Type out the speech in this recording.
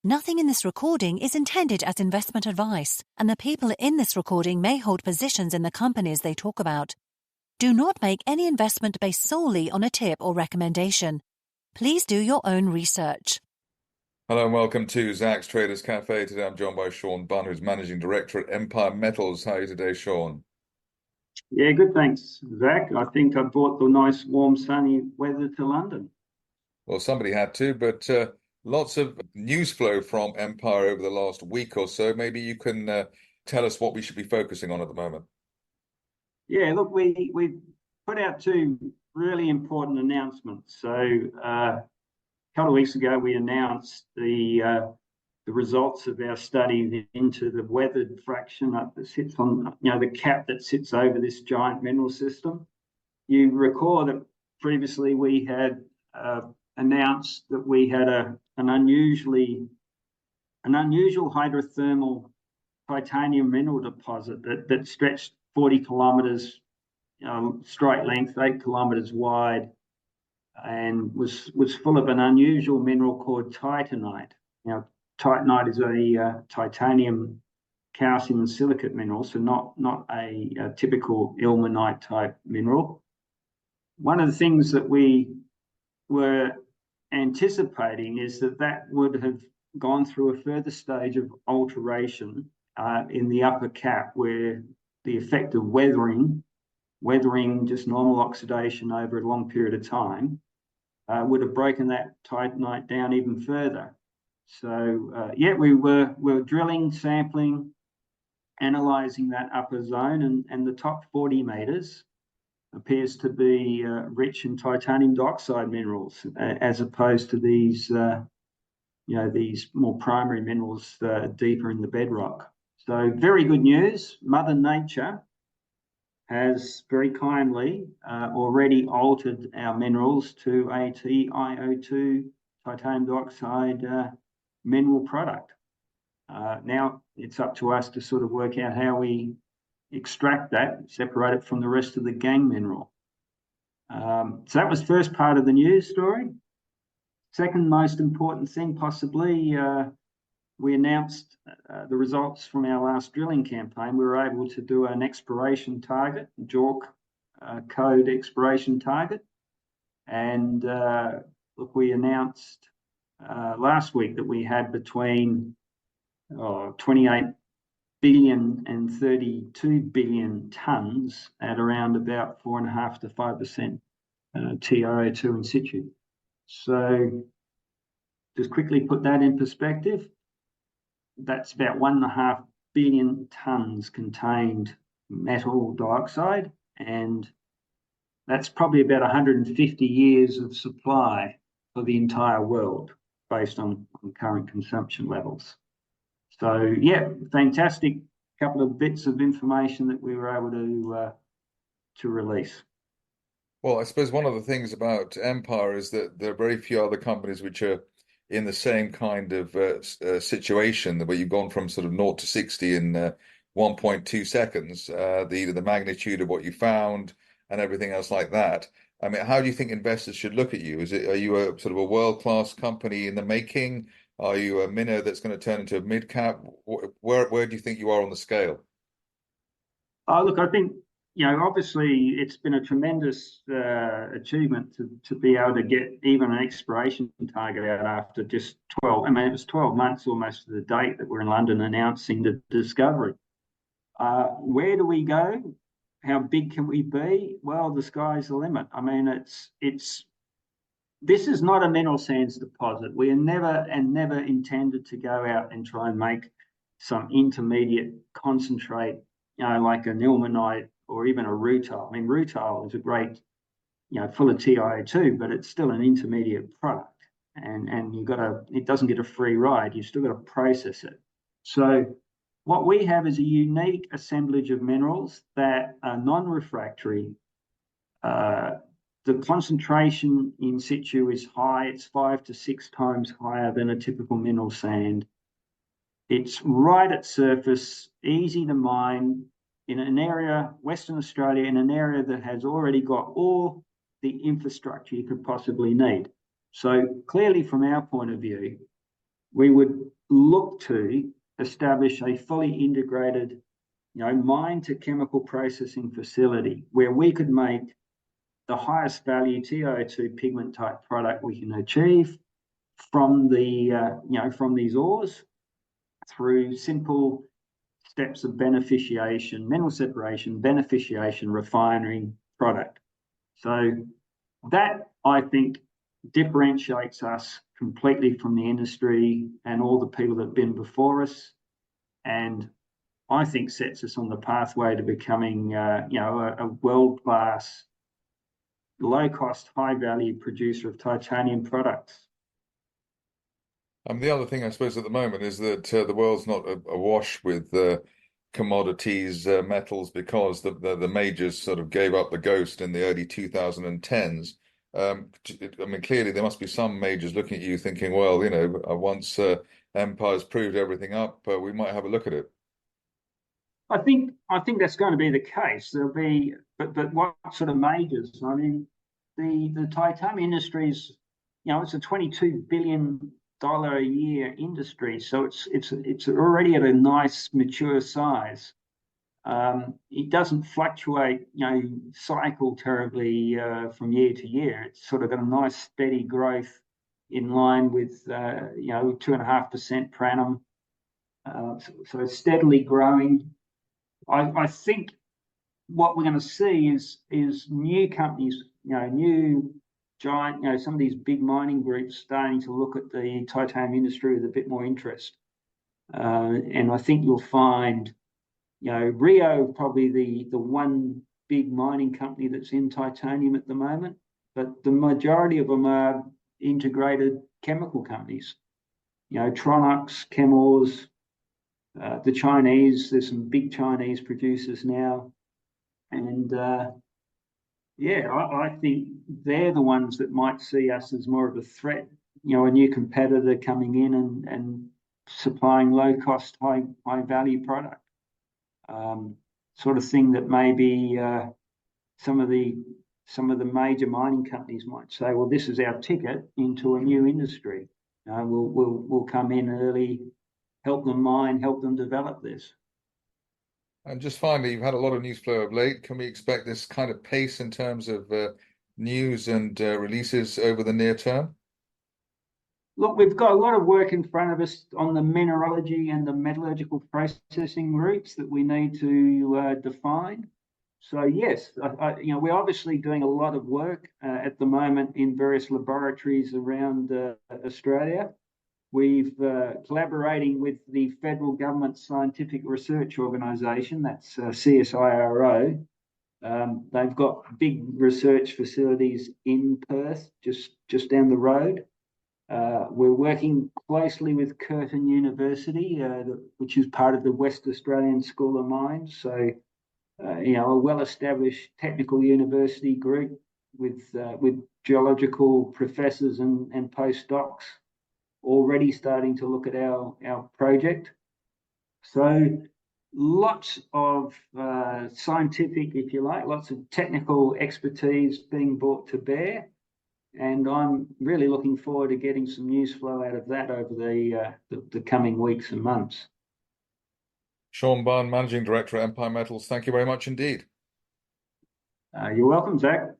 Nothing in this recording is intended as investment advice, and the people in this recording may hold positions in the companies they talk about. Do not make any investment based solely on a tip or recommendation. Please do your own research. Hello and welcome to Zak's Traders Cafe. Today I'm joined by Shaun Bunn, who's Managing Director at Empire Metals. How are you today, Shaun? Yeah, good, thanks, Zach. I think I brought the nice, warm, sunny weather to London. Well, somebody had to, but lots of news flow from Empire over the last week or so. Maybe you can tell us what we should be focusing on at the moment. Yeah, look, we put out two really important announcements. So a couple of weeks ago, we announced the results of our study into the weathered fraction that sits on, the cap that sits over this giant mineral system. You recall that previously we had announced that we had an unusual hydrothermal titanium mineral deposit that stretched 40 kilometres straight length, 8 kilometres wide, and was full of an unusual mineral called titanite. Now, titanite is a titanium, calcium, and silicate mineral, so not a typical ilmenite type mineral. One of the things that we were anticipating is that would have gone through a further stage of alteration in the upper cap, where the effect of weathering, just normal oxidation over a long period of time, would have broken that titanite down even further. So we were drilling, sampling, analysing that upper zone, and the top 40 metres appears to be rich in titanium dioxide minerals, as opposed to these more primary minerals deeper in the bedrock. So very good news. Mother Nature has very kindly already altered our minerals to a TiO2, titanium dioxide mineral product. Now it's up to us to sort of work out how we extract that, separate it from the rest of the gang mineral. So that was first part of the news story. Second most important thing, possibly, we announced the results from our last drilling campaign. We were able to do an exploration target, JORC code exploration target. And look, we announced last week that we had between 28 billion and 32 billion tonnes at around about 4.5 to 5% TiO2 in situ. So just quickly put that in perspective, that's about 1.5 billion tonnes contained metal dioxide, and that's probably about 150 years of supply for the entire world based on current consumption levels. So yeah, fantastic couple of bits of information that we were able to release. Well, I suppose one of the things about Empire is that there are very few other companies which are in the same kind of situation, where you've gone from sort of 0 to 60 in 1.2 seconds, the magnitude of what you found and everything else like that. I mean, how do you think investors should look at you? Are you a sort of a world-class company in the making? Are you a minnow that's going to turn into a mid-cap? Where do you think you are on the scale? Look, I think, obviously it's been a tremendous achievement to be able to get even an exploration target out after just 12. I mean, it was 12 months almost to the date that we're in London announcing the discovery. Where do we go? How big can we be? Well, the sky's the limit. I mean, this is not a mineral sands deposit. We are never intended to go out and try and make some intermediate concentrate, like an ilmenite or even a rutile. I mean, rutile is a great, full of TiO2, but it's still an intermediate product, and it doesn't get a free ride. You've still got to process it. So what we have is a unique assemblage of minerals that are non-refractory. The concentration in situ is high. It's 5 to 6 times higher than a typical mineral sand. It's right at surface, easy to mine in an area, Western Australia, in an area that has already got all the infrastructure you could possibly need. So clearly, from our point of view, we would look to establish a fully integrated, mine to chemical processing facility where we could make the highest value TiO2 pigment type product we can achieve from from these ores through simple steps of beneficiation, mineral separation, beneficiation, refining product. So that, I think, differentiates us completely from the industry and all the people that have been before us, and I think sets us on the pathway to becoming, a world-class, low-cost, high-value producer of titanium products. The other thing, I suppose, at the moment is that the world's not awash with commodities, metals, because the majors sort of gave up the ghost in the early 2010s. Clearly there must be some majors looking at you thinking, well, once Empire's proved everything up, we might have a look at it. I think that's going to be the case. There'll be, but what sort of majors? I mean, the titanium industry is, it's a $22 billion a year industry, so it's already at a nice mature size. It doesn't fluctuate, cycle terribly from year to year. It's sort of got a nice steady growth in line with 2.5% per annum. So it's steadily growing. I think what we're going to see is new companies, new giant, some of these big mining groups starting to look at the titanium industry with a bit more interest. And I think you'll find, Rio probably the one big mining company that's in titanium at the moment, but the majority of them are integrated chemical companies. Tronox, Chemours, the Chinese, there's some big Chinese producers now. And I think they're the ones that might see us as more of a threat, a new competitor coming in and supplying low cost, high value product. Sort of thing that maybe some of the major mining companies might say, well, this is our ticket into a new industry. We'll come in early, help them mine, help them develop this. And just finally, you've had a lot of news flow of late. Can we expect this kind of pace in terms of news and releases over the near term? Look, we've got a lot of work in front of us on the mineralogy and the metallurgical processing routes that we need to define. So yes, we're obviously doing a lot of work at the moment in various laboratories around Australia. We've collaborating with the federal government scientific research organisation, that's CSIRO. They've got big research facilities in Perth, just down the road. We're working closely with Curtin University, which is part of the West Australian School of Mines. So, a well-established technical university group with geological professors and postdocs already starting to look at our project. So lots of scientific, if you like, lots of technical expertise being brought to bear. And I'm really looking forward to getting some news flow out of that over the coming weeks and months. Shaun Bunn, Managing Director at Empire Metals, thank you very much indeed. You're welcome, Zach.